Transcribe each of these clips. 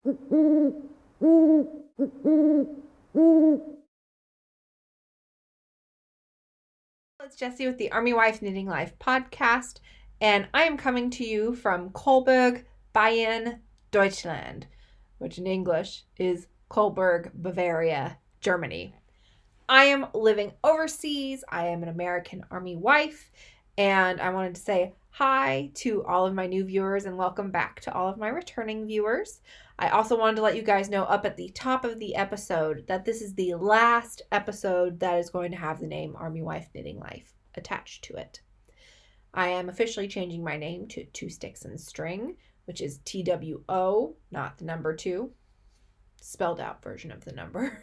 It's Jessie with the Army Wife Knitting Life podcast, and I am coming to you from Kolberg, Bayern, Deutschland, which in English is Kolberg, Bavaria, Germany. I am living overseas. I am an American Army wife, and I wanted to say hi to all of my new viewers and welcome back to all of my returning viewers. I also wanted to let you guys know up at the top of the episode that this is the last episode that is going to have the name Army Wife Knitting Life attached to it. I am officially changing my name to Two Sticks and String, which is TWO, not the number 2, spelled out version of the number.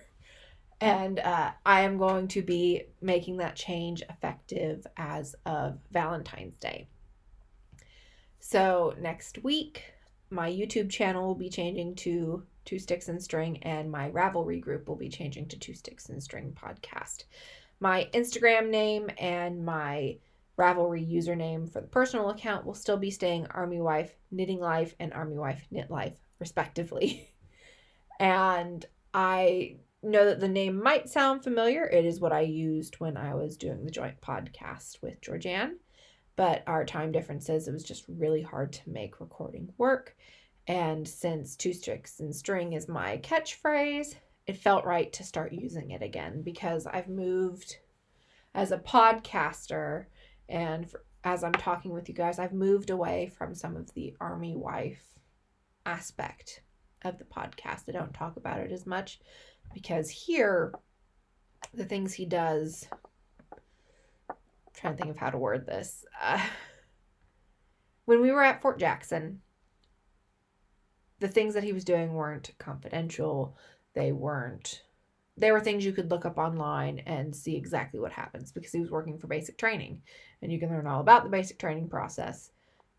And I am going to be making that change effective as of Valentine's Day. So next week, my YouTube channel will be changing to Two Sticks and String, and my Ravelry group will be changing to Two Sticks and String podcast. My Instagram name and my Ravelry username for the personal account will still be staying Army Wife Knitting Life and Army Wife Knit Life, respectively. And I know that the name might sound familiar. It is what I used when I was doing the joint podcast with Georgianne. But our time differences, it was just really hard to make recording work. And since Two Sticks and String is my catchphrase, it felt right to start using it again because I've moved as a podcaster, and as I'm talking with you guys, I've moved away from some of the Army Wife aspect of the podcast. I don't talk about it as much because here, the things he does, trying to think of how to word this. When we were at Fort Jackson, the things that he was doing weren't confidential. They were things you could look up online and see exactly what happens because he was working for basic training. And you can learn all about the basic training process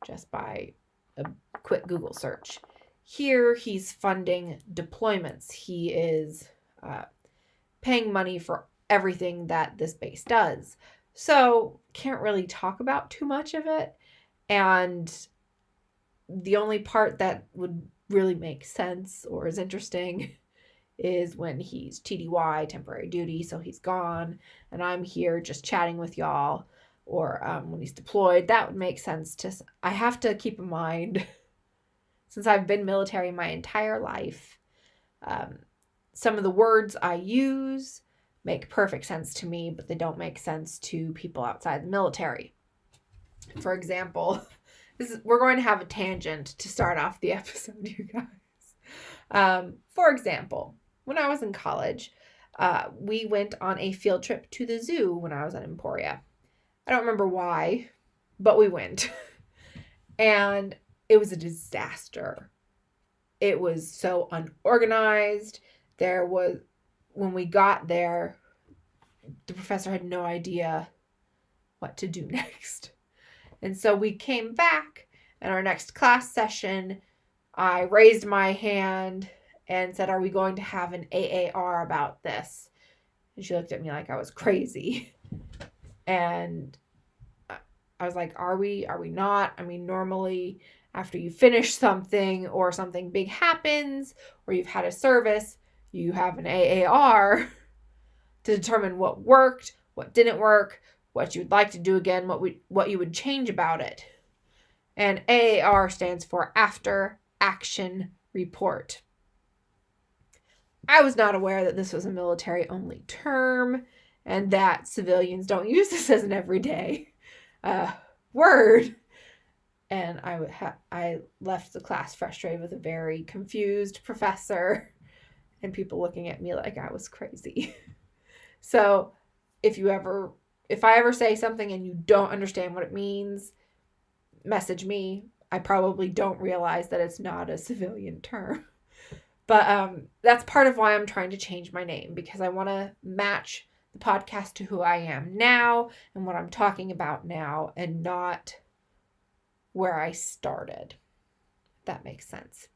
just by a quick Google search. Here, he's funding deployments. He is paying money for everything that this base does. So can't really talk about too much of it. And the only part that would really make sense or is interesting is when he's TDY, temporary duty, so he's gone, and I'm here just chatting with y'all, or when he's deployed. That would make sense. I have to keep in mind, since I've been military my entire life, some of the words I use make perfect sense to me, but they don't make sense to people outside the military. For example, we're going to have a tangent to start off the episode, you guys. For example, when I was in college, we went on a field trip to the zoo when I was at Emporia. I don't remember why, but we went. And it was a disaster. It was so unorganized. When we got there, the professor had no idea what to do next. And so we came back, and our next class session, I raised my hand and said, "Are we going to have an AAR about this?" And she looked at me like I was crazy. And I was like, are we not? I mean, normally after you finish something or something big happens or you've had a service, you have an AAR to determine what worked, what didn't work, what you would like to do again, what you would change about it. And AAR stands for After Action Report. I was not aware that this was a military-only term and that civilians don't use this as an everyday word. And I left the class frustrated with a very confused professor and people looking at me like I was crazy. So if I ever say something and you don't understand what it means, message me. I probably don't realize that it's not a civilian term. But that's part of why I'm trying to change my name, because I want to match the podcast to who I am now and what I'm talking about now, and not where I started. If that makes sense.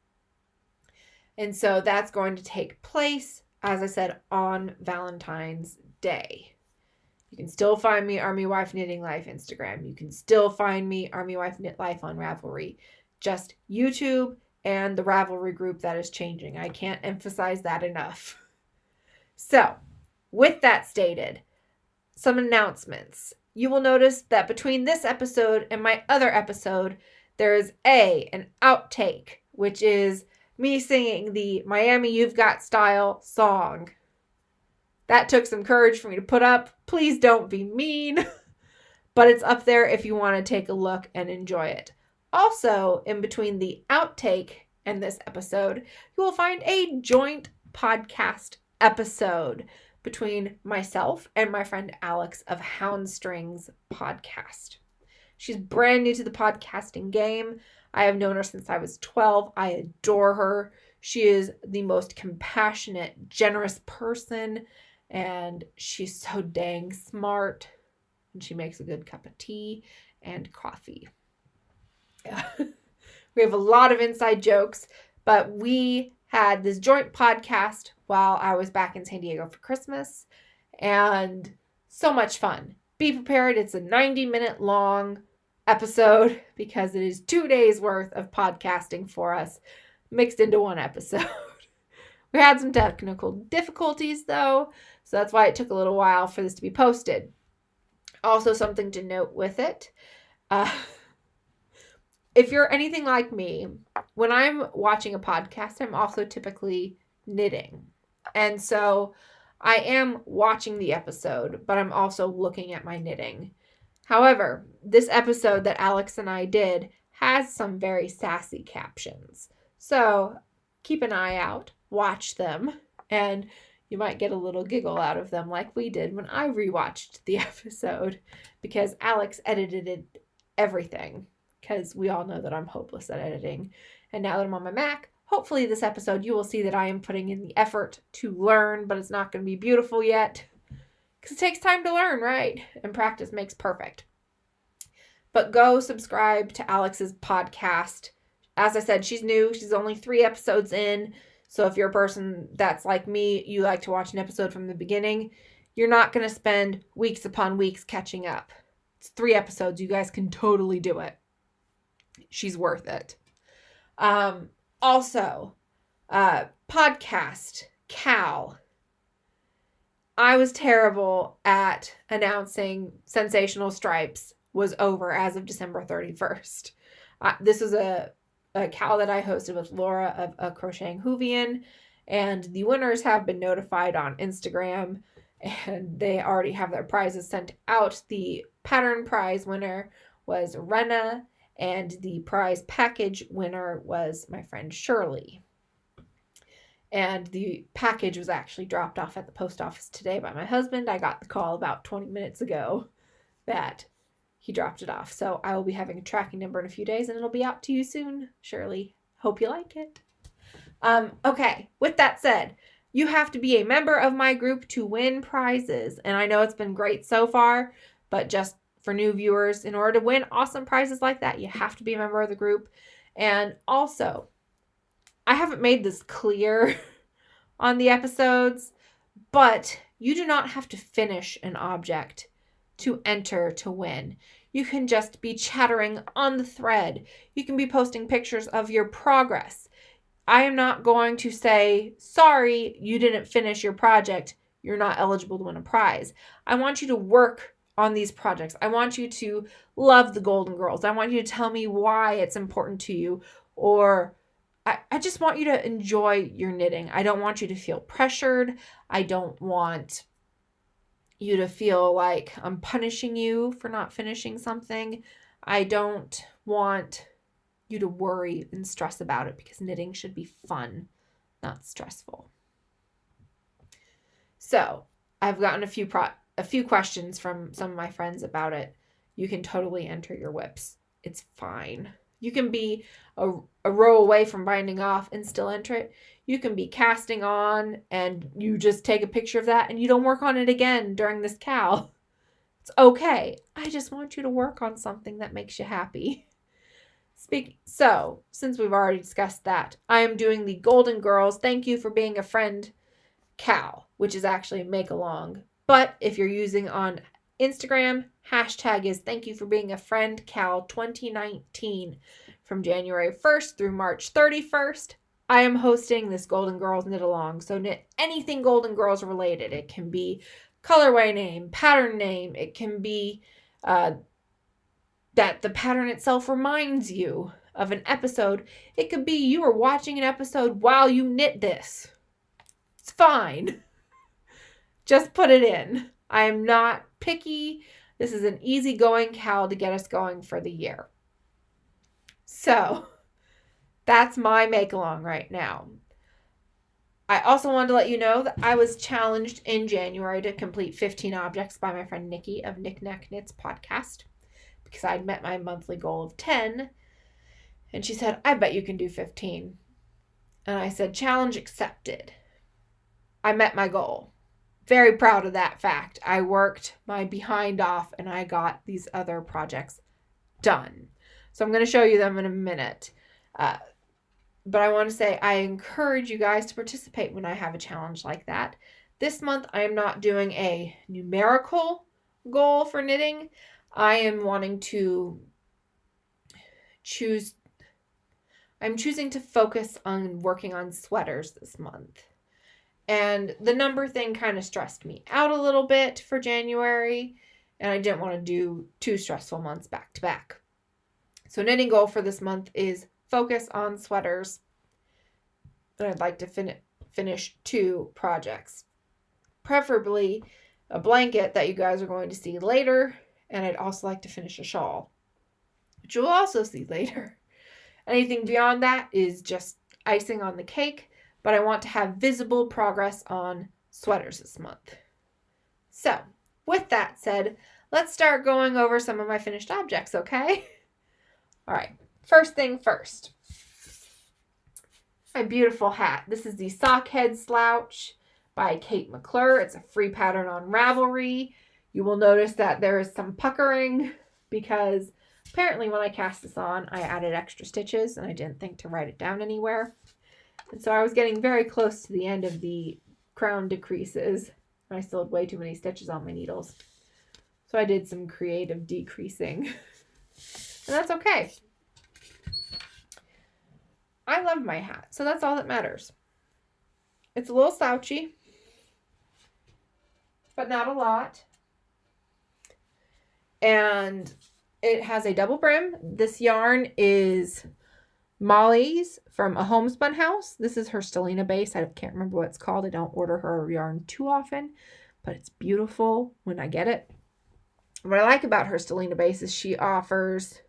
And so that's going to take place, as I said, on Valentine's Day. You can still find me Army Wife Knitting Life Instagram. You can still find me Army Wife Knit Life on Ravelry. Just YouTube and the Ravelry group that is changing. I can't emphasize that enough. So, with that stated, some announcements. You will notice that between this episode and my other episode, there is an outtake, which is me singing the Miami You've Got Style song. That took some courage for me to put up. Please don't be mean. But it's up there if you want to take a look and enjoy it. Also, in between the outtake and this episode, you will find a joint podcast episode between myself and my friend Alex of Houndstrings Podcast. She's brand new to the podcasting game. I have known her since I was 12. I adore her. She is the most compassionate, generous person, and she's so dang smart. And she makes a good cup of tea and coffee. Yeah. We have a lot of inside jokes, but we had this joint podcast while I was back in San Diego for Christmas, and so much fun. Be prepared. It's a 90-minute long episode because it is 2 days worth of podcasting for us mixed into one episode. We had some technical difficulties though, so that's why it took a little while for this to be posted. Also, something to note with it. If you're anything like me, when I'm watching a podcast, I'm also typically knitting. And so I am watching the episode, but I'm also looking at my knitting. However, this episode that Alex and I did has some very sassy captions. So keep an eye out, watch them, and you might get a little giggle out of them like we did when I rewatched the episode because Alex edited everything because we all know that I'm hopeless at editing. And now that I'm on my Mac, hopefully this episode you will see that I am putting in the effort to learn, but it's not going to be beautiful yet because it takes time to learn, right? And practice makes perfect. But go subscribe to Alex's podcast. As I said, she's new. She's only 3 episodes in. So if you're a person that's like me, you like to watch an episode from the beginning, you're not going to spend weeks upon weeks catching up. It's 3 episodes. You guys can totally do it. She's worth it. Also, podcast, Cal. I was terrible at announcing Sensational Stripes was over as of December 31st. This was a Cal that I hosted with Laura of A Crocheting Hoovian, and the winners have been notified on Instagram, and they already have their prizes sent out. The pattern prize winner was Renna, and the prize package winner was my friend Shirley. And the package was actually dropped off at the post office today by my husband. I got the call about 20 minutes ago that he dropped it off. So I will be having a tracking number in a few days and it'll be out to you soon, Shirley. Hope you like it. Okay, with that said, you have to be a member of my group to win prizes. And I know it's been great so far, but just for new viewers, in order to win awesome prizes like that, you have to be a member of the group. And also, I haven't made this clear on the episodes, but you do not have to finish an object to enter to win. You can just be chattering on the thread. You can be posting pictures of your progress. I am not going to say, sorry, you didn't finish your project. You're not eligible to win a prize. I want you to work on these projects. I want you to love the Golden Girls. I want you to tell me why it's important to you, or I just want you to enjoy your knitting. I don't want you to feel pressured. I don't want you to feel like I'm punishing you for not finishing something. I don't want you to worry and stress about it because knitting should be fun, not stressful. So I've gotten a few questions from some of my friends about it. You can totally enter your whips. It's fine. You can be a row away from binding off and still enter it. You can be casting on and you just take a picture of that and you don't work on it again during this cal. It's okay. I just want you to work on something that makes you happy. So, since we've already discussed that, I am doing the Golden Girls Thank You for Being a Friend cal, which is actually a make along. But if you're using on Instagram, hashtag is Thank You for Being a Friend cal 2019 from January 1st through March 31st, I am hosting this Golden Girls Knit Along. So knit anything Golden Girls related. It can be colorway name, pattern name. It can be that the pattern itself reminds you of an episode. It could be you are watching an episode while you knit this. It's fine. Just put it in. I am not picky. This is an easygoing cal to get us going for the year. So that's my make along right now. I also wanted to let you know that I was challenged in January to complete 15 objects by my friend Nikki of Knick Knack Knits podcast because I'd met my monthly goal of 10. And she said, I bet you can do 15. And I said, challenge accepted. I met my goal. Very proud of that fact. I worked my behind off and I got these other projects done. So I'm going to show you them in a minute. But I want to say I encourage you guys to participate when I have a challenge like that. This month, I am not doing a numerical goal for knitting. I am wanting to I'm choosing to focus on working on sweaters this month. And the number thing kind of stressed me out a little bit for January. And I didn't want to do 2 stressful months back to back. So knitting goal for this month is focus on sweaters. And I'd like to finish 2 projects. Preferably a blanket that you guys are going to see later. And I'd also like to finish a shawl, which you'll also see later. Anything beyond that is just icing on the cake. But I want to have visible progress on sweaters this month. So with that said, let's start going over some of my finished objects, okay? All right, first thing first. My beautiful hat. This is the Sockhead Slouch by Kate McClure. It's a free pattern on Ravelry. You will notice that there is some puckering because apparently when I cast this on, I added extra stitches and I didn't think to write it down anywhere. And so I was getting very close to the end of the crown decreases. I still had way too many stitches on my needles. So I did some creative decreasing. And that's okay. I love my hat, so that's all that matters. It's a little slouchy, but not a lot. And it has a double brim. This yarn is Molly's from A Homespun House. This is her Stellina base. I can't remember what it's called. I don't order her yarn too often, but it's beautiful when I get it. What I like about her Stellina base is she offers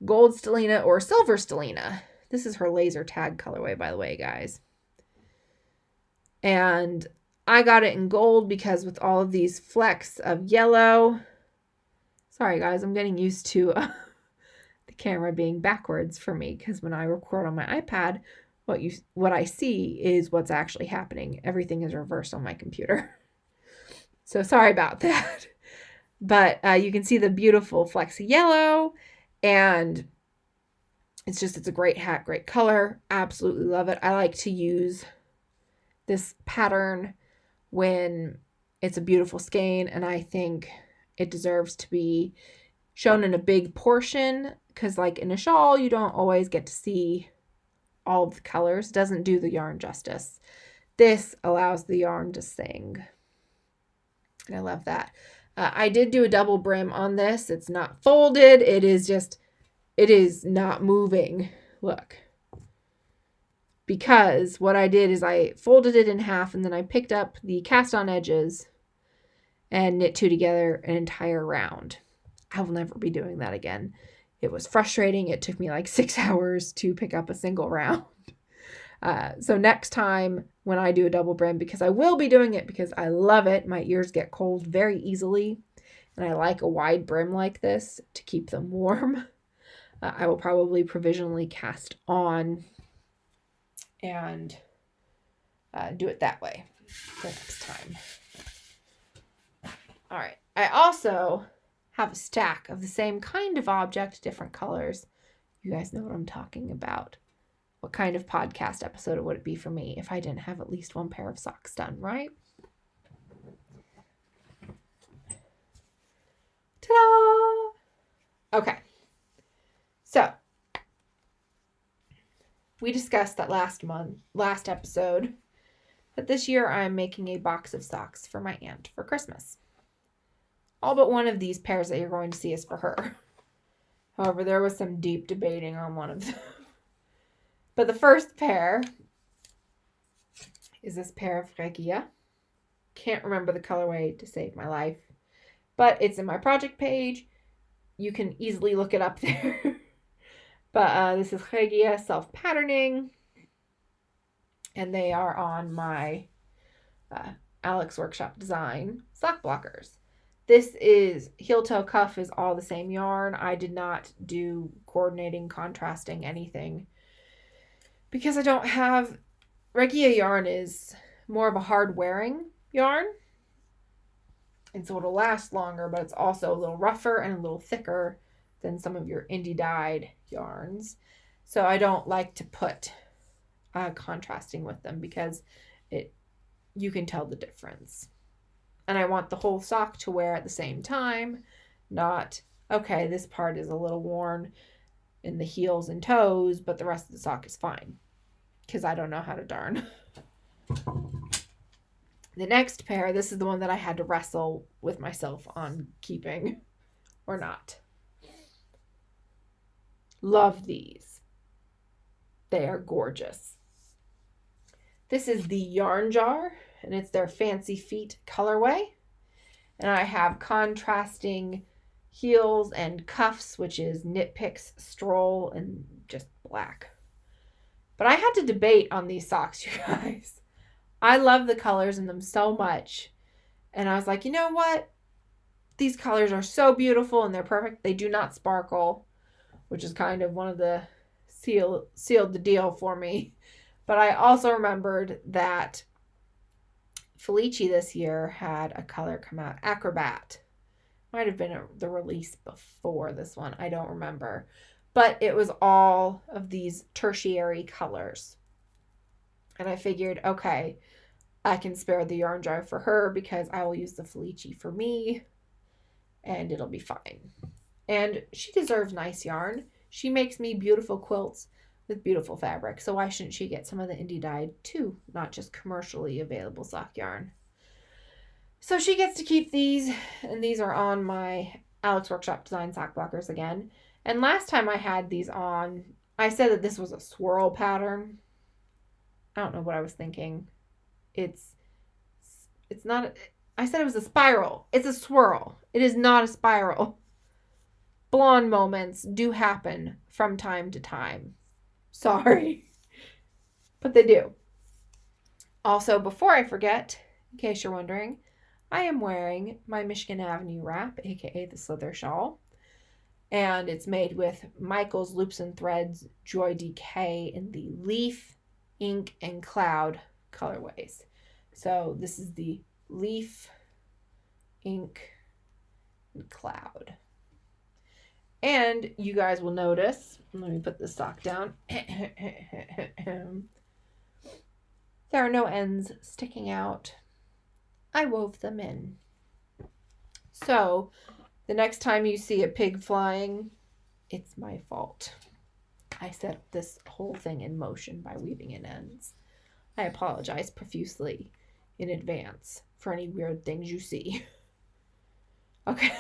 gold Stellina or silver Stellina. This is her laser tag colorway, by the way, guys. And I got it in gold because with all of these flecks of yellow. Sorry, guys, I'm getting used to the camera being backwards for me because when I record on my iPad, what I see is what's actually happening. Everything is reversed on my computer. So sorry about that. But you can see the beautiful flecks of yellow, and it's a great hat, great color. Absolutely love it. I like to use this pattern when it's a beautiful skein, and I think it deserves to be shown in a big portion because like in a shawl, you don't always get to see all of the colors. It doesn't do the yarn justice. This allows the yarn to sing. And I love that. I did do a double brim on this. It's not folded. It is not moving. Look. Because what I did is I folded it in half and then I picked up the cast on edges and knit 2 together an entire round. I will never be doing that again. It was frustrating. It took me like 6 hours to pick up a single round. So next time when I do a double brim, because I will be doing it because I love it. My ears get cold very easily. And I like a wide brim like this to keep them warm. I will probably provisionally cast on and do it that way for next time. All right. I also have a stack of the same kind of object, different colors. You guys know what I'm talking about. What kind of podcast episode would it be for me if I didn't have at least 1 pair of socks done, right? Ta-da! Okay. So, we discussed that last episode, that this year I'm making a box of socks for my aunt for Christmas. All but one of these pairs that you're going to see is for her. However, there was some deep debating on one of them. But the first pair is this pair of Regia. Can't remember the colorway to save my life, but it's in my project page. You can easily look it up there. But this is Regia self-patterning, and they are on my Alex Workshop Design sock blockers. This is heel toe cuff is all the same yarn. I did not do coordinating, contrasting, anything, because I don't have, Regia yarn is more of a hard wearing yarn, and so it'll last longer, but it's also a little rougher and a little thicker than some of your indie dyed yarns. So I don't like to put contrasting with them, because you can tell the difference. And I want the whole sock to wear at the same time, not, okay, this part is a little worn in the heels and toes, but the rest of the sock is fine, because I don't know how to darn. The next pair, this is the one that I had to wrestle with myself on keeping or not. Love these. They are gorgeous. This is the Yarn Jar, and it's their Fancy Feet colorway. And I have contrasting heels and cuffs, which is Knit Picks Stroll and just black. But I had to debate on these socks, you guys. I love the colors in them so much. And I was like, you know what? These colors are so beautiful and they're perfect. They do not sparkle, which is kind of one of the sealed the deal for me. But I also remembered that Felici this year had a color come out, Acrobat. Might have been the release before this one. I don't remember. But it was all of these tertiary colors. And I figured, okay, I can spare the yarn jar for her because I will use the Felici for me and it'll be fine. And she deserves nice yarn. She makes me beautiful quilts with beautiful fabric. So why shouldn't she get some of the indie dyed too? Not just commercially available sock yarn. So she gets to keep these, and these are on my Alex Workshop Design sock blockers again. And last time I had these on, I said that this was a swirl pattern. I don't know what I was thinking. It's not, I said it was a spiral. It's a swirl. It is not a spiral. Blonde moments do happen from time to time. Sorry. But they do. Also, before I forget, in case you're wondering, I am wearing my Michigan Avenue wrap, aka the Slither shawl. And it's made with Michael's Loops and Threads Joy DK in the Leaf, Ink, and Cloud colorways. So this is the Leaf, Ink, and Cloud. And you guys will notice, let me put this sock down. There are no ends sticking out. I wove them in. So the next time you see a pig flying, it's my fault. I set this whole thing in motion by weaving in ends. I apologize profusely in advance for any weird things you see. Okay.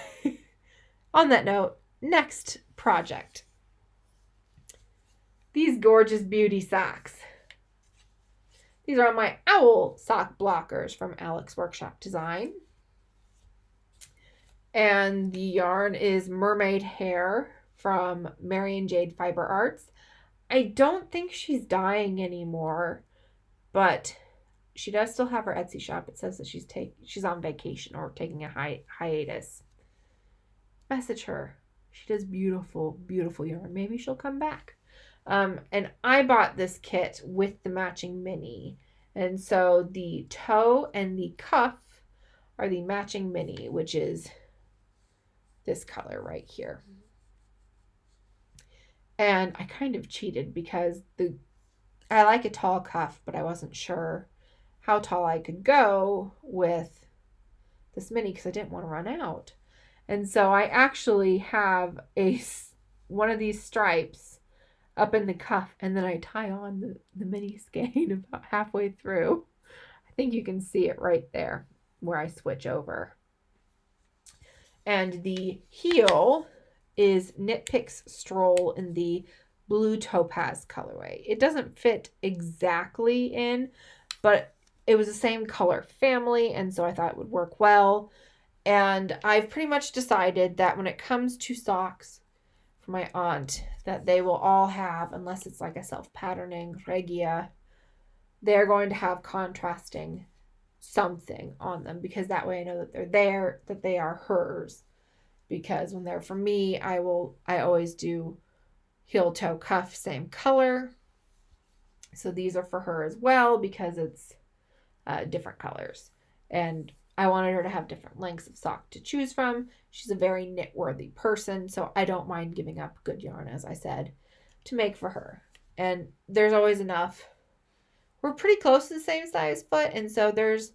On that note, next project. These gorgeous beauty socks. These are my owl sock blockers from Alex Workshop Design. And the yarn is Mermaid Hair from Marian Jade Fiber Arts. I don't think she's dyeing anymore, but she does still have her Etsy shop. It says that she's on vacation or taking a hiatus. Message her. She does beautiful, beautiful yarn. Maybe she'll come back. And I bought this kit with the matching mini. And so the toe and the cuff are the matching mini, which is this color right here. And I kind of cheated because I like a tall cuff, but I wasn't sure how tall I could go with this mini because I didn't want to run out. And so I actually have one of these stripes up in the cuff, and then I tie on the mini skein about halfway through. I think you can see it right there where I switch over. And the heel is Knit Picks Stroll in the blue topaz colorway. It doesn't fit exactly in, but it was the same color family, and so I thought it would work well. And I've pretty much decided that when it comes to socks for my aunt, that they will all have, unless it's like a self-patterning regia, they're going to have contrasting something on them, because that way I know that they're there, that they are hers. Because when they're for me, I always do heel, toe, cuff, same color. So these are for her as well, because it's different colors. And I wanted her to have different lengths of sock to choose from. She's a very knit-worthy person, so I don't mind giving up good yarn, as I said, to make for her. And there's always enough. We're pretty close to the same size foot, and so there's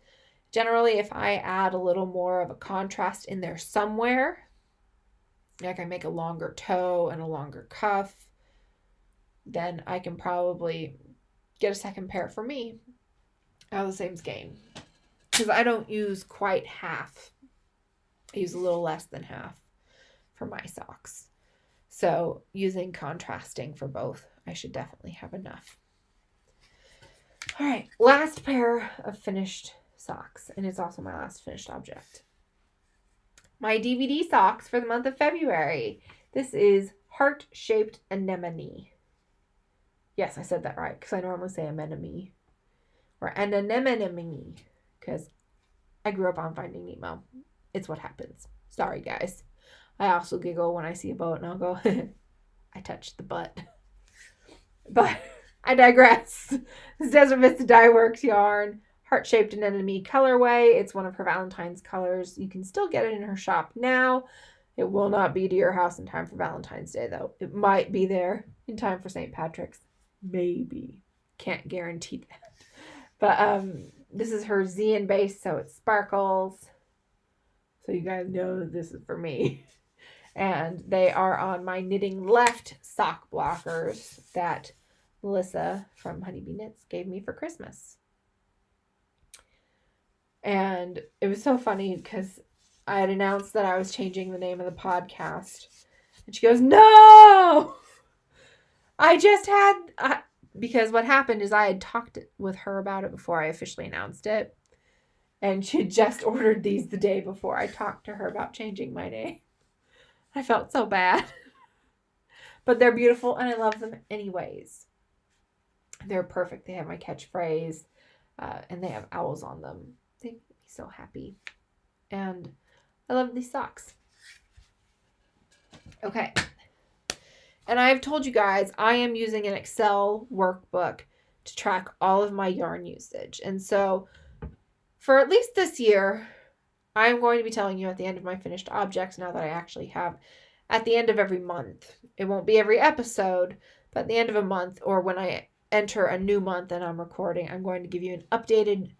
generally, if I add a little more of a contrast in there somewhere, like I make a longer toe and a longer cuff, then I can probably get a second pair for me out of the same skein. Because I don't use quite half. I use a little less than half for my socks. So using contrasting for both, I should definitely have enough. All right, last pair of finished socks, and it's also my last finished object. My DVD socks for the month of February. This is heart-shaped anemone. Yes, I said that right, because I normally say anemone. Or an anemone, because I grew up on Finding Nemo. It's what happens. Sorry, guys. I also giggle when I see a boat, and I'll go, I touched the butt. But I digress. This is Desert Vista Dye Works yarn. Heart-shaped anemone colorway. It's one of her Valentine's colors. You can still get it in her shop now. It will not be to your house in time for Valentine's Day, though. It might be there in time for St. Patrick's. Maybe. Can't guarantee that. But this is her Zein base, so it sparkles. So you guys know this is for me. And they are on my Knitting Left sock blockers that Melissa from Honeybee Knits gave me for Christmas. And it was so funny because I had announced that I was changing the name of the podcast. And she goes, no! I just had... because what happened is I had talked with her about it before I officially announced it. And she had just ordered these the day before I talked to her about changing my name. I felt so bad. But they're beautiful and I love them anyways. They're perfect. They have my catchphrase and they have owls on them. They make me so happy. And I love these socks. Okay. And I've told you guys, I am using an Excel workbook to track all of my yarn usage. And so for at least this year, I'm going to be telling you at the end of my finished objects, now that I actually have at the end of every month. It won't be every episode, but at the end of a month, or when I enter a new month and I'm recording, I'm going to give you an updated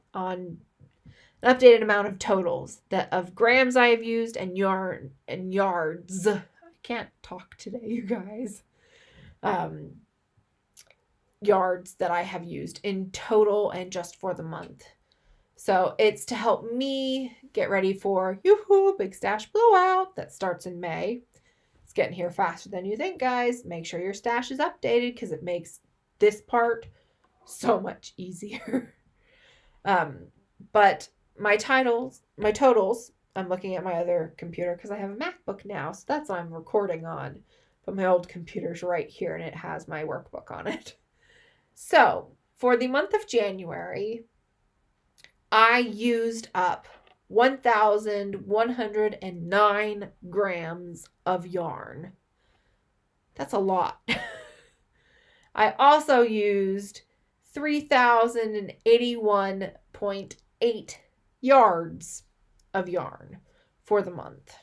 amount of totals of grams I have used and yarn and yards. I can't talk today, you guys. Yards that I have used in total and just for the month. So it's to help me get ready for Big Stash Blowout that starts in May. It's getting here faster than you think, guys. Make sure your stash is updated because it makes this part so much easier. But my totals, I'm looking at my other computer because I have a MacBook now, so that's what I'm recording on. But my old computer's right here and it has my workbook on it. So for the month of January, I used up 1,109 grams of yarn. That's a lot. I also used 3,081.8 yards of yarn for the month.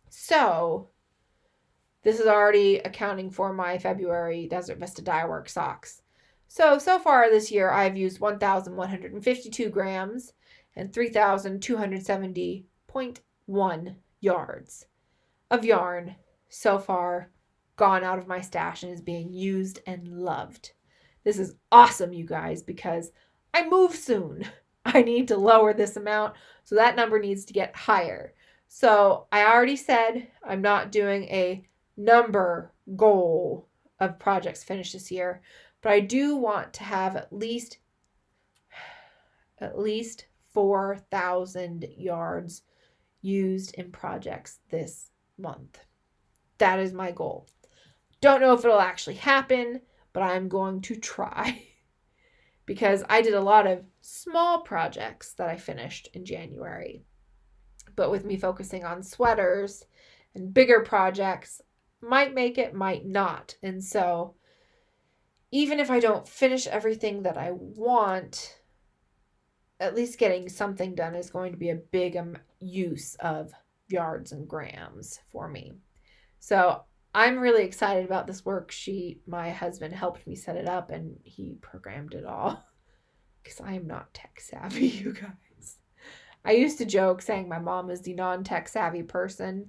So this is already accounting for my February Desert Vista Dye Work socks. So far this year, I've used 1,152 grams and 3,270.1 yards of yarn so far gone out of my stash and is being used and loved. This is awesome, you guys, because I move soon. I need to lower this amount, so that number needs to get higher. So I already said I'm not doing a number goal of projects finished this year, but I do want to have at least 4,000 yards used in projects this month. That is my goal. Don't know if it'll actually happen, but I'm going to try. Because I did a lot of small projects that I finished in January. But with me focusing on sweaters and bigger projects, might make it, might not. And so even if I don't finish everything that I want, at least getting something done is going to be a big use of yards and grams for me. So I'm really excited about this worksheet. My husband helped me set it up and he programmed it all because I am not tech savvy, you guys. I used to joke saying my mom is the non-tech savvy person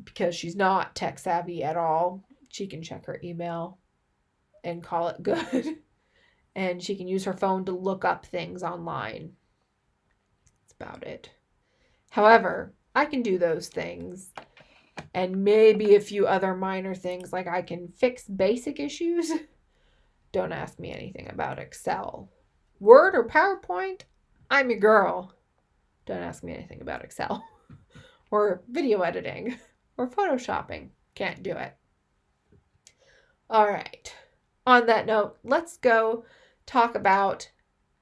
because she's not tech savvy at all. She can check her email and call it good. And she can use her phone to look up things online. That's about it. However, I can do those things. And maybe a few other minor things, like I can fix basic issues. Don't ask me anything about Excel. Word or PowerPoint, I'm your girl. Don't ask me anything about Excel. Or video editing. Or photoshopping. Can't do it. All right. On that note, let's go talk about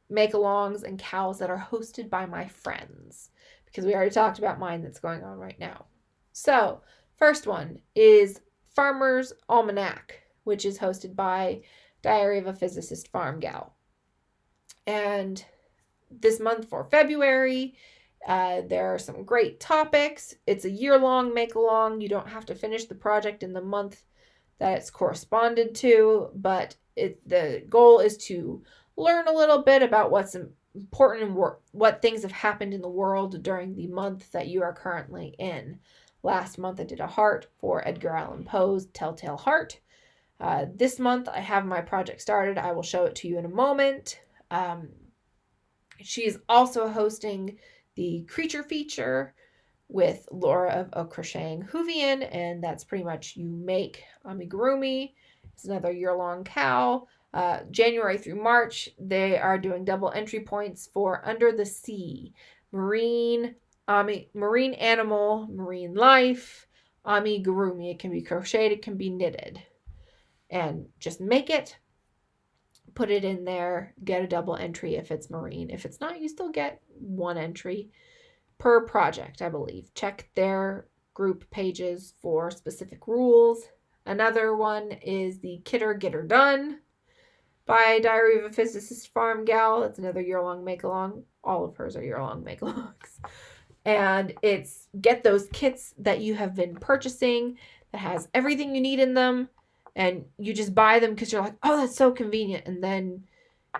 make-alongs and cows that are hosted by my friends. Because we already talked about mine that's going on right now. So, first one is Farmer's Almanac, which is hosted by Diary of a Physicist Farm Gal. And this month for February, there are some great topics. It's a year-long make-along. You don't have to finish the project in the month that it's corresponded to, but the goal is to learn a little bit about what's important and what things have happened in the world during the month that you are currently in. Last month I did a heart for Edgar Allan Poe's Telltale Heart. This month I have my project started. I will show it to you in a moment. She is also hosting the creature feature with Laura of Crocheting Hoovian, and that's pretty much you make amigurumi. It's another year-long cow. January through March, they are doing double entry points for Under the Sea, marine animal, marine life, amigurumi. It can be crocheted, it can be knitted. And just make it, put it in there, get a double entry if it's marine. If it's not, you still get one entry per project, I believe. Check their group pages for specific rules. Another one is the Kidder Getter Done by Diary of a Physicist Farm Gal. It's another year-long make-along. All of hers are year-long make-alongs. And it's get those kits that you have been purchasing that has everything you need in them, and you just buy them because you're like, oh, that's so convenient. And then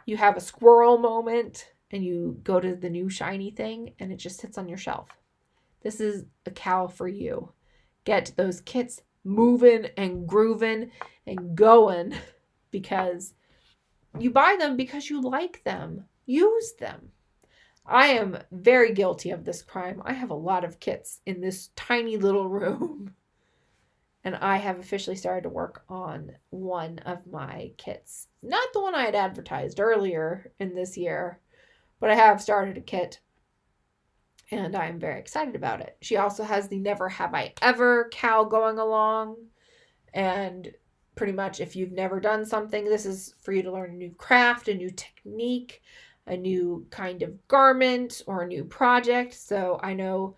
you have a squirrel moment and you go to the new shiny thing and it just sits on your shelf. This is a cow for you. Get those kits moving and grooving and going because you buy them because you like them. Use them. I am very guilty of this crime. I have a lot of kits in this tiny little room. And I have officially started to work on one of my kits. Not the one I had advertised earlier in this year, but I have started a kit. And I'm very excited about it. She also has the Never Have I Ever cow going along. And pretty much if you've never done something, this is for you to learn a new craft, a new technique, a new kind of garment, or a new project. So I know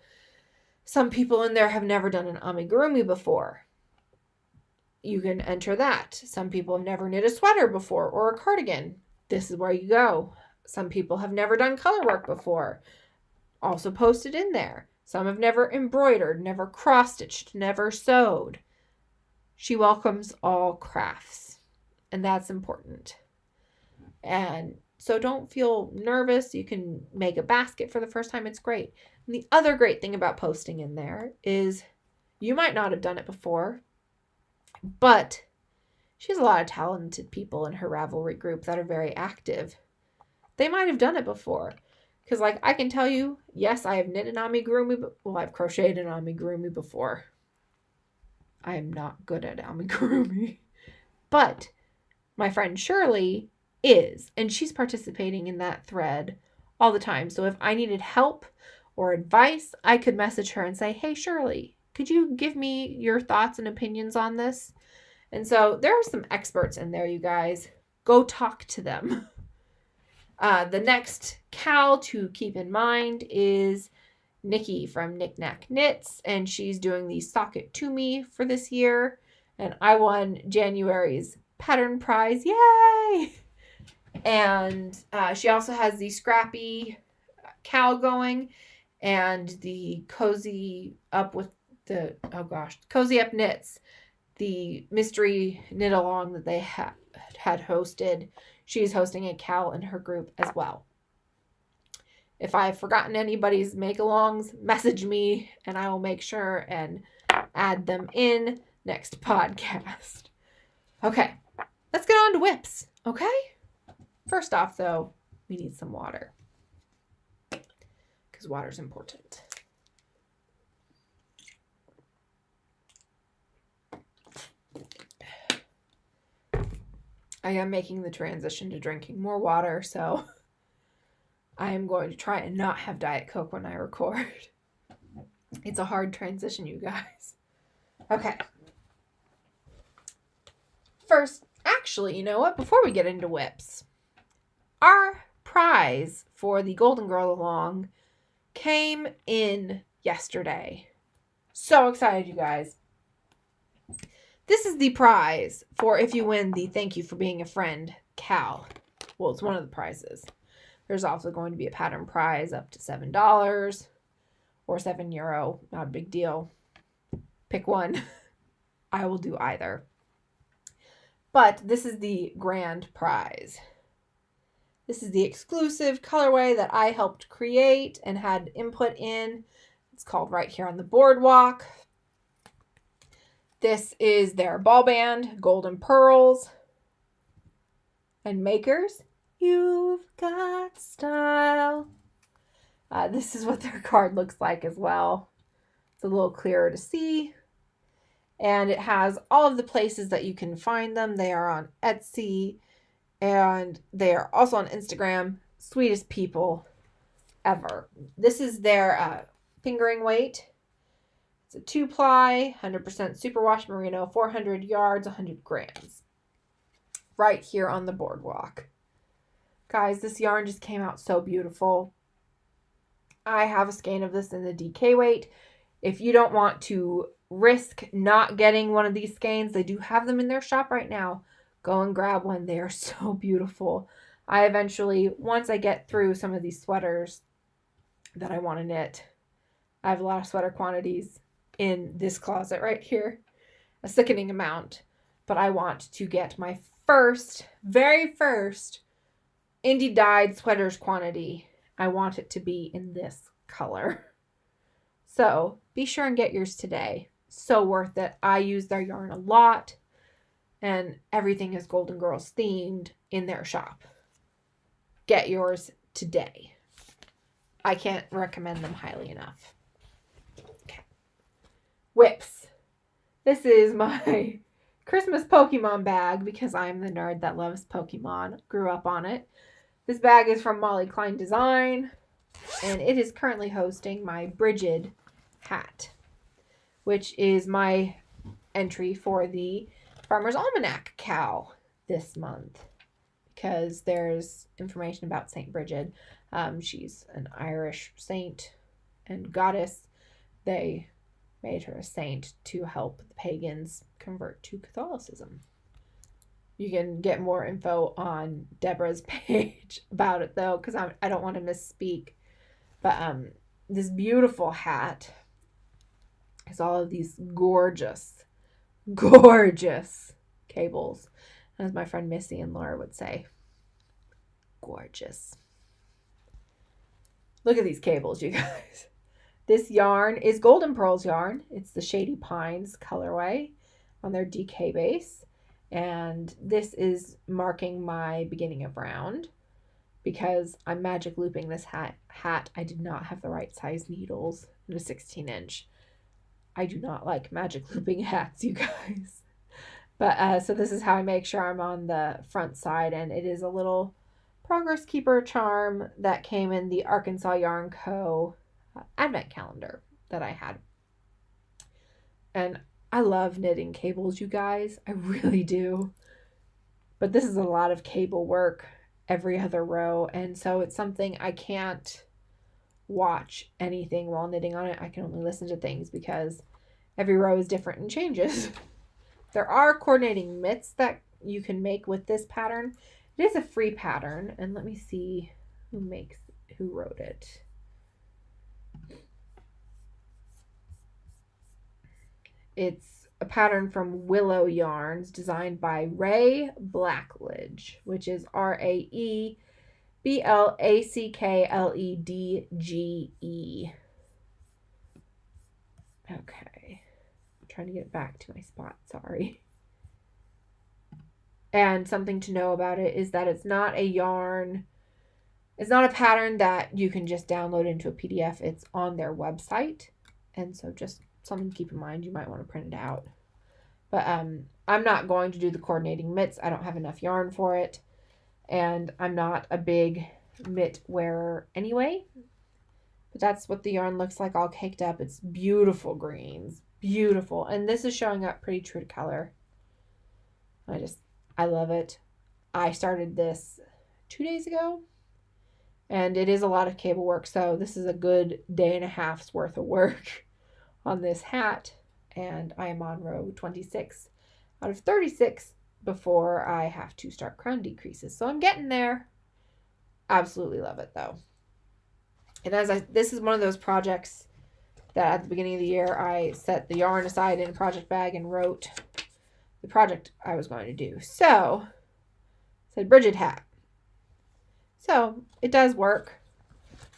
some people in there have never done an amigurumi before. You can enter that. Some people have never knit a sweater before or a cardigan. This is where you go. Some people have never done color work before. Also posted in there. Some have never embroidered, never cross-stitched, never sewed. She welcomes all crafts, and that's important. And so don't feel nervous. You can make a basket for the first time. It's great. And the other great thing about posting in there is you might not have done it before. But she has a lot of talented people in her Ravelry group that are very active. They might have done it before. Because, like, I can tell you, yes, I have knit an amigurumi. Well, I've crocheted an amigurumi before. I am not good at amigurumi. But my friend Shirley is. And she's participating in that thread all the time. So if I needed help or advice, I could message her and say, hey, Shirley, could you give me your thoughts and opinions on this? And so there are some experts in there, you guys. Go talk to them. The next Cal to keep in mind is Nikki from Knick Knack Knits, and she's doing the Sock It To Me for this year. And I won January's pattern prize. Yay! And she also has the Scrappy Cal going and the Cozy Up with the, Cozy Up Knits, the mystery knit along that they had hosted. She's hosting a Cal in her group as well. If I've forgotten anybody's make-alongs, message me and I will make sure and add them in next podcast. Okay, let's get on to whips, okay? First off, though, we need some water because water's important. I am making the transition to drinking more water, so I am going to try and not have Diet Coke when I record. It's a hard transition, you guys. Okay. First, actually, you know what? Before we get into whips, our prize for the Golden Girl Along came in yesterday. So excited, you guys. This is the prize for if you win the Thank You for Being a Friend Cal. Well, it's one of the prizes. There's also going to be a pattern prize up to $7 or €7. Not a big deal. Pick one. I will do either. But this is the grand prize. This is the exclusive colorway that I helped create and had input in. It's called Right Here on the Boardwalk. This is their ball band, Golden Pearls. And makers, you've got style. This is what their card looks like as well. It's a little clearer to see. And it has all of the places that you can find them. They are on Etsy. And they are also on Instagram. Sweetest people ever. This is their fingering weight. It's a 2-ply, 100% superwash merino, 400 yards, 100 grams. Right here on the boardwalk. Guys, this yarn just came out so beautiful. I have a skein of this in the DK weight. If you don't want to risk not getting one of these skeins, they do have them in their shop right now. Go and grab one. They are so beautiful. I eventually, once I get through some of these sweaters that I want to knit, I have a lot of sweater quantities in this closet right here, a sickening amount, but I want to get my very first indie dyed sweaters quantity. I want it to be in this color. So be sure and get yours today. So worth it. I use their yarn a lot and everything is Golden Girls themed in their shop. Get yours today. I can't recommend them highly enough. Whips. This is my Christmas Pokemon bag because I'm the nerd that loves Pokemon. Grew up on it. This bag is from Molly Klein Design and it is currently hosting my Brigid hat, which is my entry for the Farmer's Almanac Cal this month because there's information about Saint Brigid. She's an Irish saint and goddess. They made her a saint to help the pagans convert to Catholicism. You can get more info on Deborah's page about it, though, because I don't want to misspeak. But this beautiful hat has all of these gorgeous cables. As my friend Missy and Laura would say, gorgeous. Look at these cables, you guys. This yarn is Golden Pearls yarn. It's the Shady Pines colorway. on their DK base. And this is marking my beginning of round because I'm magic looping this hat. I did not have the right size needles in a 16-inch. I do not like magic looping hats, you guys. But so this is how I make sure I'm on the front side, and it is a little Progress Keeper charm that came in the Arkansas Yarn Co. Advent calendar that I had. And I love knitting cables, you guys. I really do. But this is a lot of cable work every other row, and so it's something I can't watch anything while knitting on it. I can only listen to things because every row is different and changes. There are coordinating mitts that you can make with this pattern. It is a free pattern, and let me see who wrote it. It's a pattern from Willow Yarns designed by Ray Blackledge, which is RaeBlackledge. Okay. I'm trying to get back to my spot, sorry. And something to know about it is that it's not a yarn. It's not a pattern that you can just download into a PDF. It's on their website. And so just something to keep in mind. You might want to print it out. But I'm not going to do the coordinating mitts. I don't have enough yarn for it. And I'm not a big mitt wearer anyway. But that's what the yarn looks like all caked up. It's beautiful greens. Beautiful. And this is showing up pretty true to color. I love it. I started this 2 days ago. And it is a lot of cable work. So this is a good day and a half's worth of work on this hat. And I am on row 26 out of 36 before I have to start crown decreases. So I'm getting there. Absolutely love it though. And this is one of those projects that at the beginning of the year, I set the yarn aside in a project bag and wrote the project I was going to do. So, it said Bridget hat. So, it does work.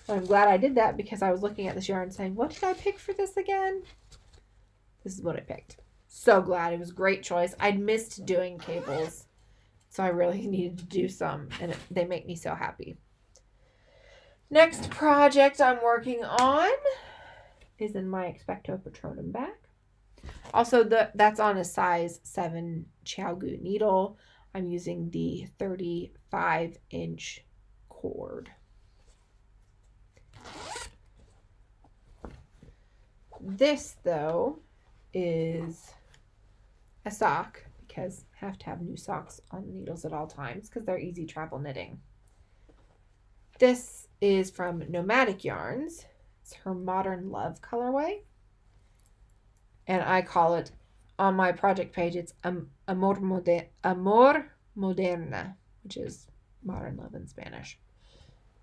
I'm glad I did that because I was looking at this yarn saying, what did I pick for this again? This is what I picked. So glad. It was a great choice. I'd missed doing cables, so I really needed to do some, and they make me so happy. Next project I'm working on is in my Expecto Patronum bag. Also, that's on a size 7 Chiaogu needle. I'm using the 35-inch cord. This, though, is a sock because I have to have new socks on the needles at all times because they're easy travel knitting. This is from Nomadic Yarns. It's her Modern Love colorway. And I call it, on my project page, it's Amor Moderna, which is Modern Love in Spanish.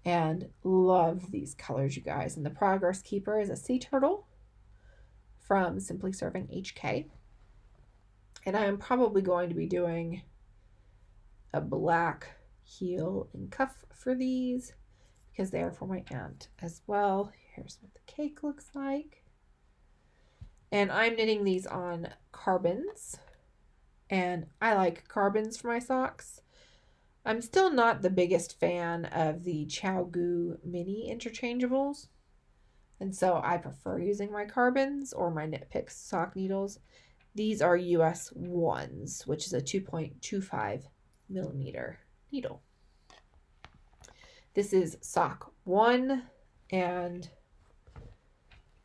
And love these colors, you guys. And the Progress Keeper is a sea turtle from Simply Serving HK. And I am probably going to be doing a black heel and cuff for these because they are for my aunt as well. Here's what the cake looks like. And I'm knitting these on carbons. And I like carbons for my socks. I'm still not the biggest fan of the Chiaogu mini interchangeables. And so I prefer using my carbons or my Knit Picks sock needles. These are US 1s, which is a 2.25 millimeter needle. This is sock 1, and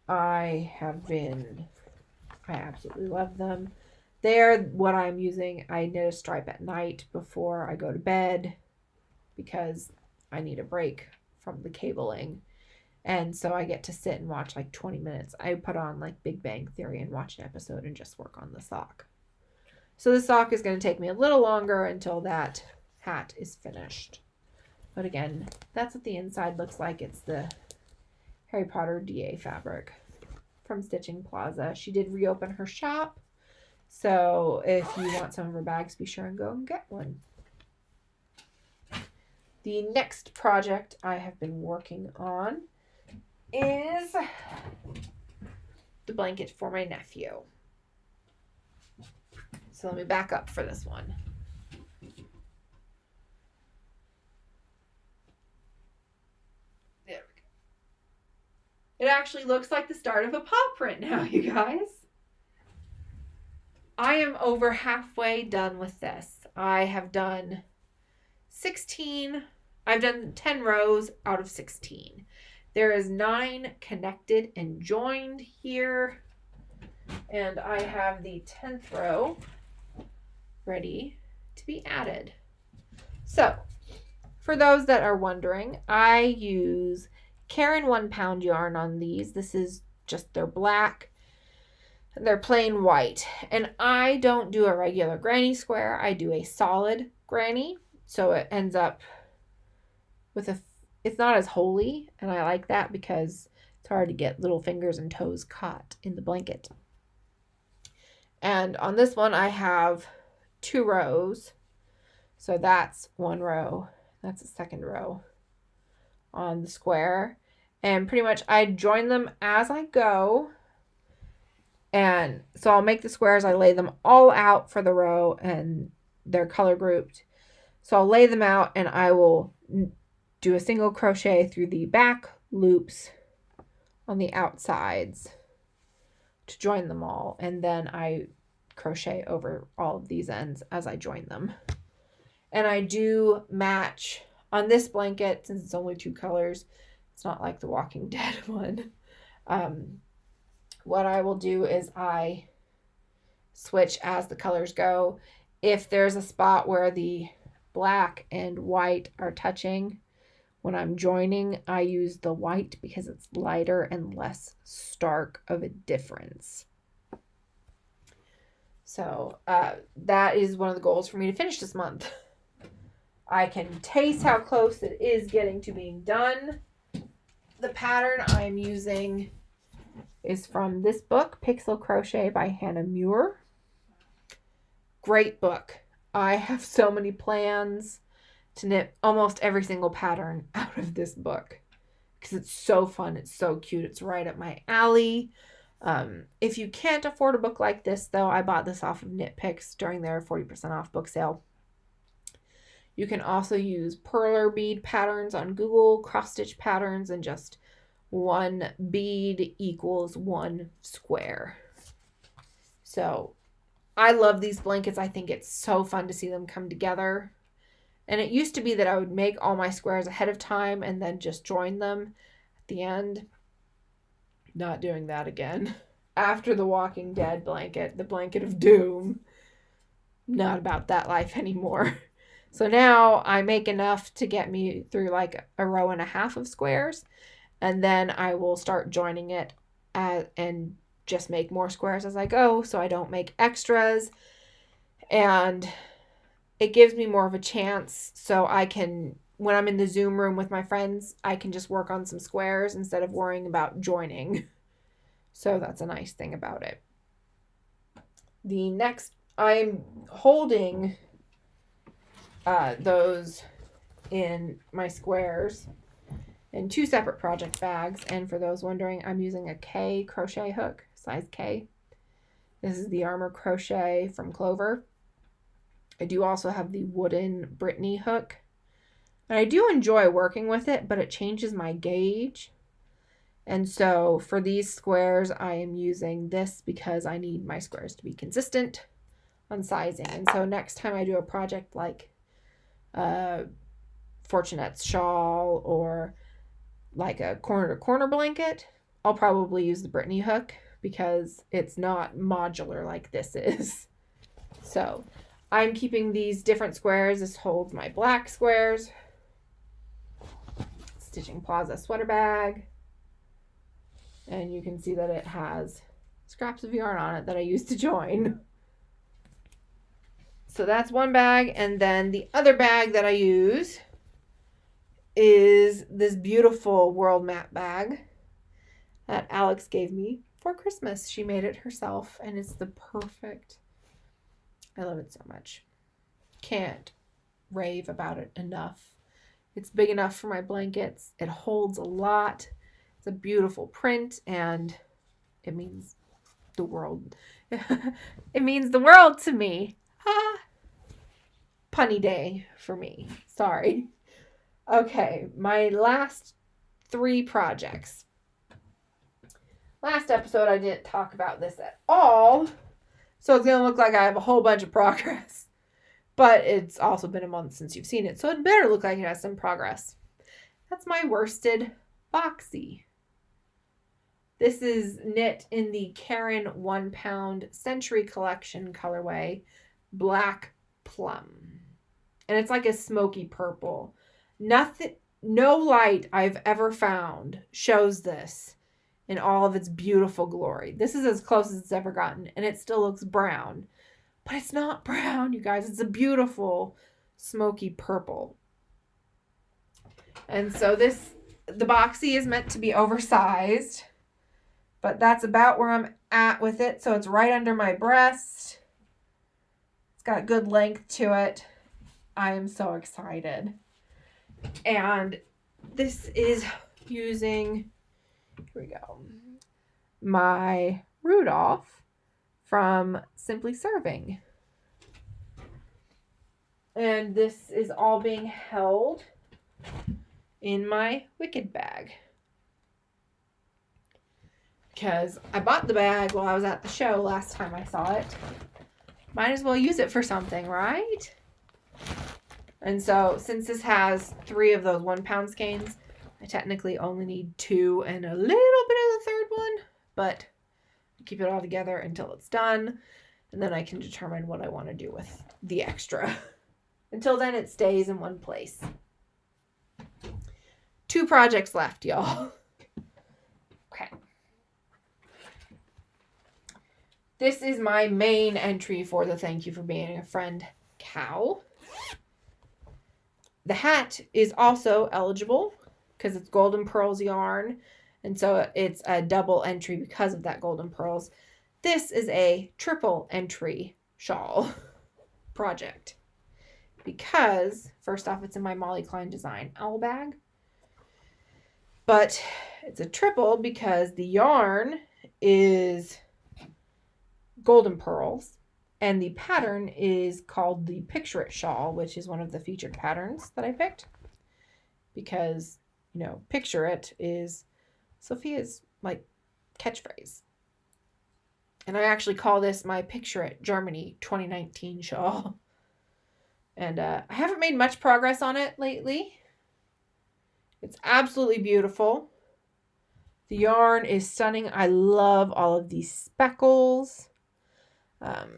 I absolutely love them. They're what I'm using. I knit a stripe at night before I go to bed because I need a break from the cabling. And so I get to sit and watch like 20 minutes. I put on like Big Bang Theory and watch an episode and just work on the sock. So the sock is going to take me a little longer until that hat is finished. But again, that's what the inside looks like. It's the Harry Potter DA fabric from Stitching Plaza. She did reopen her shop. So if you want some of her bags, be sure and go and get one. The next project I have been working on is the blanket for my nephew. So let me back up for this one. There we go. It actually looks like the start of a paw print now, you guys. I am over halfway done with this. I have done 16. I've done 10 rows out of 16. There is 9 connected and joined here. And I have the 10th row ready to be added. So, for those that are wondering, I use Caron 1-pound yarn on these. This is just their black. They're plain white. And I don't do a regular granny square. I do a solid granny. So it ends up with it's not as holy. And I like that because it's hard to get little fingers and toes caught in the blanket. And on this one, I have 2 rows. So that's 1 row. That's the 2nd row on the square. And pretty much I join them as I go. And so I'll make the squares. I lay them all out for the row and they're color grouped. So I'll lay them out and I will do a single crochet through the back loops on the outsides to join them all. And then I crochet over all of these ends as I join them. And I do match on this blanket, since it's only 2 colors. It's not like the Walking Dead one. What I will do is I switch as the colors go. If there's a spot where the black and white are touching, when I'm joining, I use the white because it's lighter and less stark of a difference. So that is one of the goals for me to finish this month. I can taste how close it is getting to being done. The pattern I'm using is from this book, Pixel Crochet by Hannah Muir. Great book. I have so many plans to knit almost every single pattern out of this book because it's so fun. It's so cute. It's right up my alley. If you can't afford a book like this, though, I bought this off of Knit Picks during their 40% off book sale. You can also use perler bead patterns on Google, cross-stitch patterns, and just 1 bead equals 1 square. So I love these blankets. I think it's so fun to see them come together. And it used to be that I would make all my squares ahead of time and then just join them at the end. Not doing that again. After the Walking Dead blanket, the blanket of doom. Not about that life anymore. So now I make enough to get me through like a row and a half of squares. And then I will start joining it and just make more squares as I go so I don't make extras. And it gives me more of a chance so I can, when I'm in the Zoom room with my friends, I can just work on some squares instead of worrying about joining. So that's a nice thing about it. The next, I'm holding those in my squares in 2 separate project bags. And for those wondering, I'm using a K crochet hook, size K. This is the Armor Crochet from Clover. I do also have the wooden Brittany hook. And I do enjoy working with it, but it changes my gauge. And so for these squares, I am using this because I need my squares to be consistent on sizing. And so next time I do a project like Fortunette's shawl or like a corner-to-corner blanket, I'll probably use the Brittany hook because it's not modular like this is. So I'm keeping these different squares. This holds my black squares. Stitching Plaza sweater bag. And you can see that it has scraps of yarn on it that I used to join. So that's one bag. And then the other bag that I use is this beautiful world map bag that Alex gave me for Christmas. She made it herself and it's the perfect. I love it so much. Can't rave about it enough. It's big enough for my blankets. It holds a lot. It's a beautiful print and it means the world. It means the world to me. Punny day for me. Sorry. Okay, my last 3 projects. Last episode, I didn't talk about this at all, so it's going to look like I have a whole bunch of progress. But it's also been a month since you've seen it, so it better look like it has some progress. That's my worsted Boxy. This is knit in the Karen 1 pound Century Collection colorway, Black Plum. And it's like a smoky purple. No light I've ever found shows this in all of its beautiful glory. This is as close as it's ever gotten, and it still looks brown. But it's not brown, you guys. It's a beautiful smoky purple. And so the Boxy is meant to be oversized, but that's about where I'm at with it. So it's right under my breast. It's got good length to it. I am so excited. And this is using, here we go, my Rudolph from Simply Serving. And this is all being held in my Wicked bag. Because I bought the bag while I was at the show last time I saw it. Might as well use it for something, right? And so, since this has 3 of those 1 pound skeins, I technically only need 2 and a little bit of the third one, but I keep it all together until it's done, and then I can determine what I want to do with the extra. Until then, it stays in one place. 2 projects left, y'all. Okay. This is my main entry for the Thank You for Being a Friend cow. The hat is also eligible because it's Golden Pearls yarn. And so it's a double entry because of that Golden Pearls. This is a triple entry shawl project. Because, first off, it's in my Molly Klein Design owl bag. But it's a triple because the yarn is Golden Pearls. And the pattern is called the Picture It shawl, which is one of the featured patterns that I picked. Because, Picture It is Sophia's, catchphrase. And I actually call this my Picture It Germany 2019 shawl. And I haven't made much progress on it lately. It's absolutely beautiful. The yarn is stunning. I love all of these speckles.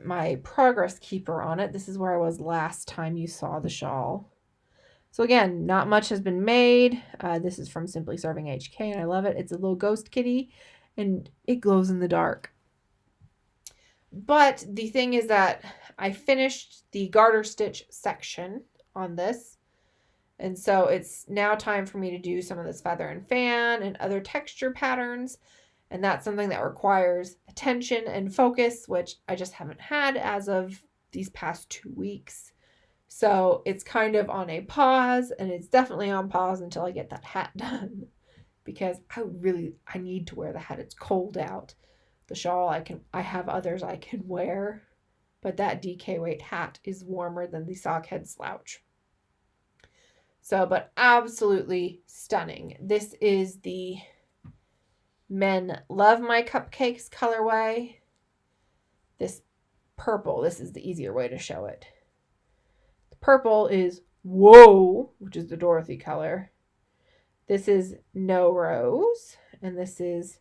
My progress keeper on it. This is where I was last time you saw the shawl. So again, not much has been made. This is from Simply Serving HK, and I love it. It's a little ghost kitty, and it glows in the dark. But the thing is that I finished the garter stitch section on this. And so it's now time for me to do some of this feather and fan and other texture patterns. And that's something that requires attention and focus, which I just haven't had as of these past 2 weeks. So it's kind of on a pause, and it's definitely on pause until I get that hat done. Because I need to wear the hat. It's cold out. The shawl, I have others I can wear. But that DK weight hat is warmer than the Sockhead Slouch. So, but absolutely stunning. This is the Men Love My Cupcakes colorway. This purple, this is the easier way to show it. The purple is Whoa, which is the Dorothy color. This is No Rose, and this is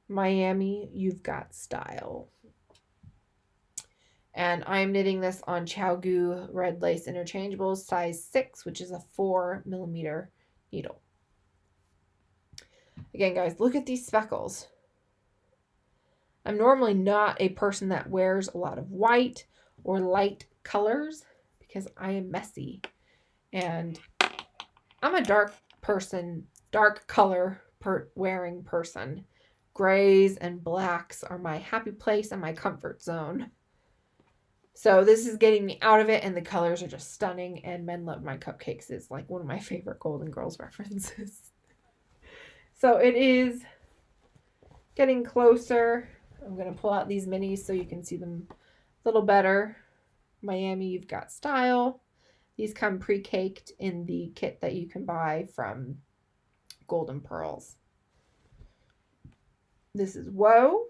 Miami You've Got Style. And I'm knitting this on ChowGoo Red Lace Interchangeables, size 6, which is a 4mm needle. Again, guys, look at these speckles. I'm normally not a person that wears a lot of white or light colors because I am messy. And I'm a dark color wearing person. Grays and blacks are my happy place and my comfort zone. So this is getting me out of it, and the colors are just stunning, and Men Love My Cupcakes is like one of my favorite Golden Girls references. So it is getting closer. I'm going to pull out these minis so you can see them a little better. Miami, you've got style. These come pre-caked in the kit that you can buy from Golden Pearls. This is Woe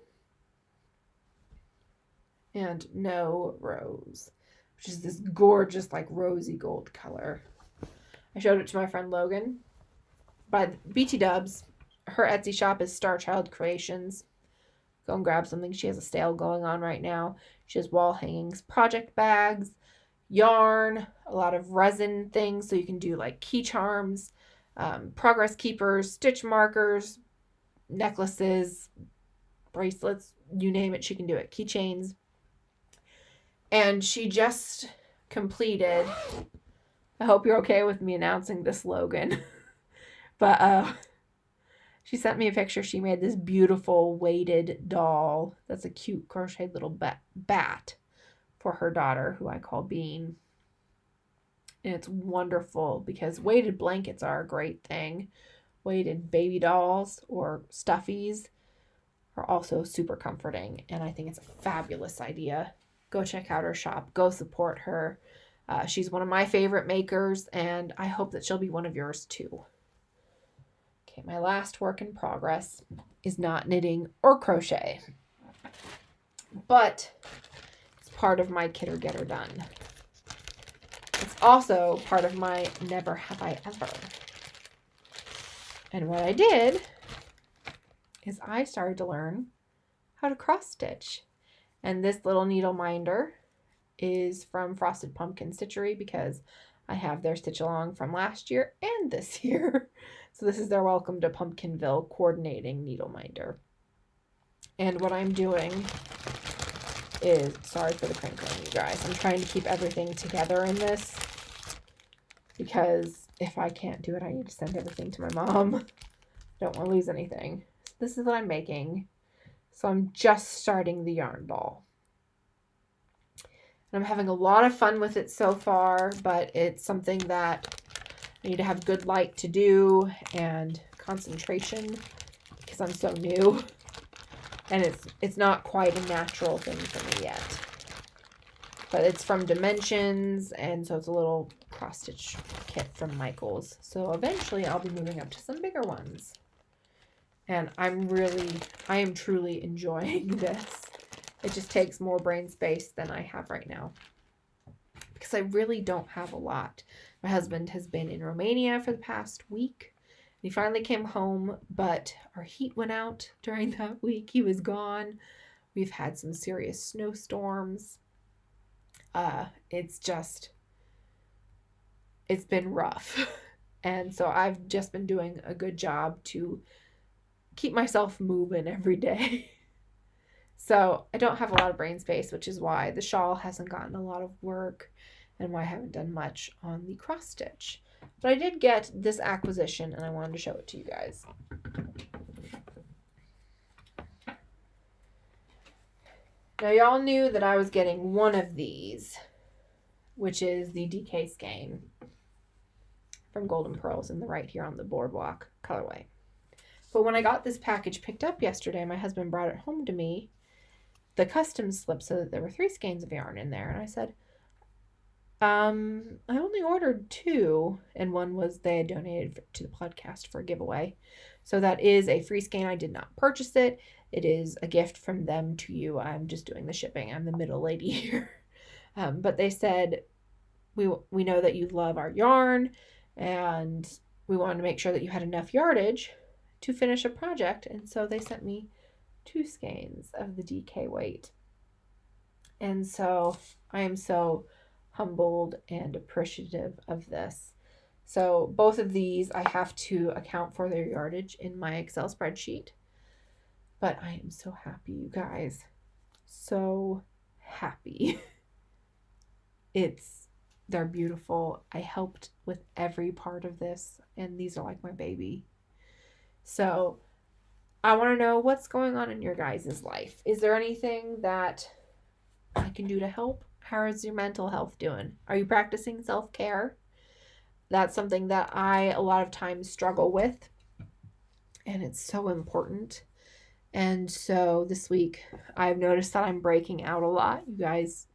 and No Rose, which is this gorgeous, like, rosy gold color. I showed it to my friend Logan. By BT Dubs. Her Etsy shop is Starchild Creations. Go and grab something. She has a sale going on right now. She has wall hangings, project bags, yarn, a lot of resin things, so you can do like key charms, progress keepers, stitch markers, necklaces, bracelets, you name it, she can do it. Keychains. And she just completed, I hope you're okay with me announcing this, Logan, but she sent me a picture. She made this beautiful weighted doll that's a cute crocheted little bat for her daughter, who I call Bean. And it's wonderful because weighted blankets are a great thing. Weighted baby dolls or stuffies are also super comforting, and I think it's a fabulous idea. Go check out her shop. Go support her. She's one of my favorite makers, and I hope that she'll be one of yours too. Okay, my last work in progress is not knitting or crochet, but it's part of my Kit or Get Her Done. It's also part of my Never Have I Ever. And what I did is I started to learn how to cross stitch. And this little needle minder is from Frosted Pumpkin Stitchery because I have their stitch along from last year and this year. So this is their Welcome to Pumpkinville coordinating needle minder. And what I'm doing is, sorry for the crinkling, you guys. I'm trying to keep everything together in this because if I can't do it, I need to send everything to my mom. I don't want to lose anything. So this is what I'm making. So I'm just starting the yarn ball. And I'm having a lot of fun with it so far, but it's something that I need to have good light to do and concentration because I'm so new. And it's not quite a natural thing for me yet. But it's from Dimensions, and so it's a little cross-stitch kit from Michaels. So eventually I'll be moving up to some bigger ones. And I am truly enjoying this. It just takes more brain space than I have right now, because I really don't have a lot. My husband has been in Romania for the past week. He finally came home, but our heat went out during that week. He was gone. We've had some serious snowstorms. It's been rough. And so I've just been doing a good job to keep myself moving every day. So I don't have a lot of brain space, which is why the shawl hasn't gotten a lot of work and why I haven't done much on the cross stitch. But I did get this acquisition and I wanted to show it to you guys. Now y'all knew that I was getting one of these, which is the DK skein from Golden Pearls in the right here on the Boardwalk colorway. But when I got this package picked up yesterday, my husband brought it home to me, the custom slip, so that there were 3 skeins of yarn in there. And I said, I only ordered 2, and one was they had donated to the podcast for a giveaway. So that is a free skein. I did not purchase it. It is a gift from them to you. I'm just doing the shipping. I'm the middle lady here. But they said, we know that you love our yarn, and we wanted to make sure that you had enough yardage to finish a project. And so they sent me 2 skeins of the DK weight. And so I am so humbled and appreciative of this. So both of these, I have to account for their yardage in my Excel spreadsheet. But I am so happy, you guys. So happy. They're beautiful. I helped with every part of this, and these are like my baby. So I want to know what's going on in your guys' life. Is there anything that I can do to help? How is your mental health doing? Are you practicing self-care? That's something that I a lot of times struggle with, and it's so important. And so this week I've noticed that I'm breaking out a lot. You guys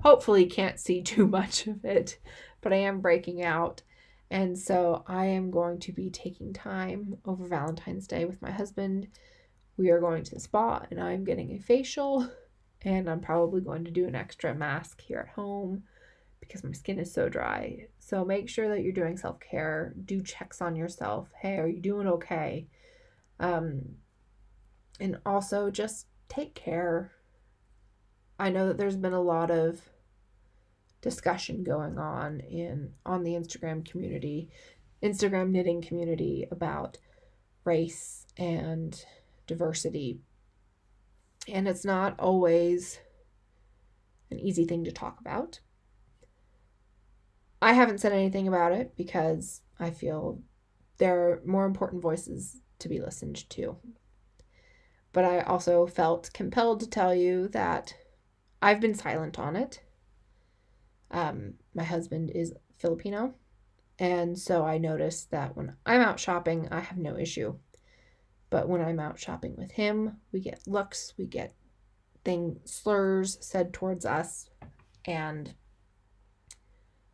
hopefully can't see too much of it, but I am breaking out. And so I am going to be taking time over Valentine's Day with my husband. We are going to the spa and I'm getting a facial, and I'm probably going to do an extra mask here at home because my skin is so dry. So make sure that you're doing self-care. Do checks on yourself. Hey, are you doing okay? And also just take care. I know that there's been a lot of discussion going on on the Instagram knitting community about race and diversity. And it's not always an easy thing to talk about. I haven't said anything about it because I feel there are more important voices to be listened to. But I also felt compelled to tell you that I've been silent on it. My husband is Filipino, and so I noticed that when I'm out shopping, I have no issue. But when I'm out shopping with him, we get looks, we get slurs said towards us, and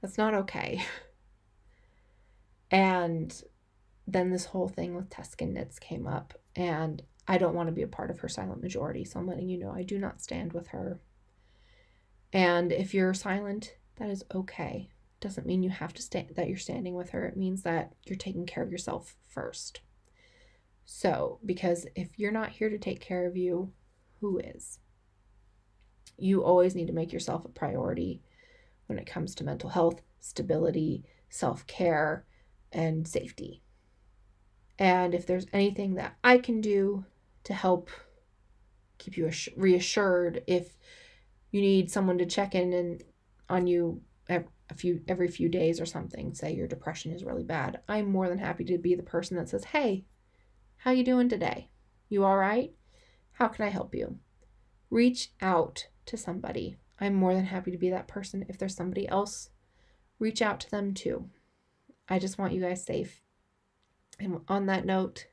that's not okay. And then this whole thing with Tuscan Knits came up, and I don't want to be a part of her silent majority, so I'm letting you know I do not stand with her. And if you're silent, that is okay. It doesn't mean you have to that you're standing with her. It means that you're taking care of yourself first. So, because if you're not here to take care of you, who is? You always need to make yourself a priority when it comes to mental health, stability, self-care, and safety. And if there's anything that I can do to help keep you reassured, if you need someone to check in on you every few days or something, say your depression is really bad, I'm more than happy to be the person that says, hey, how you doing today? You all right? How can I help you? Reach out to somebody. I'm more than happy to be that person. If there's somebody else, reach out to them too. I just want you guys safe. And on that note,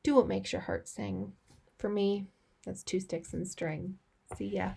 do what makes your heart sing. For me, that's 2 sticks and string. See ya.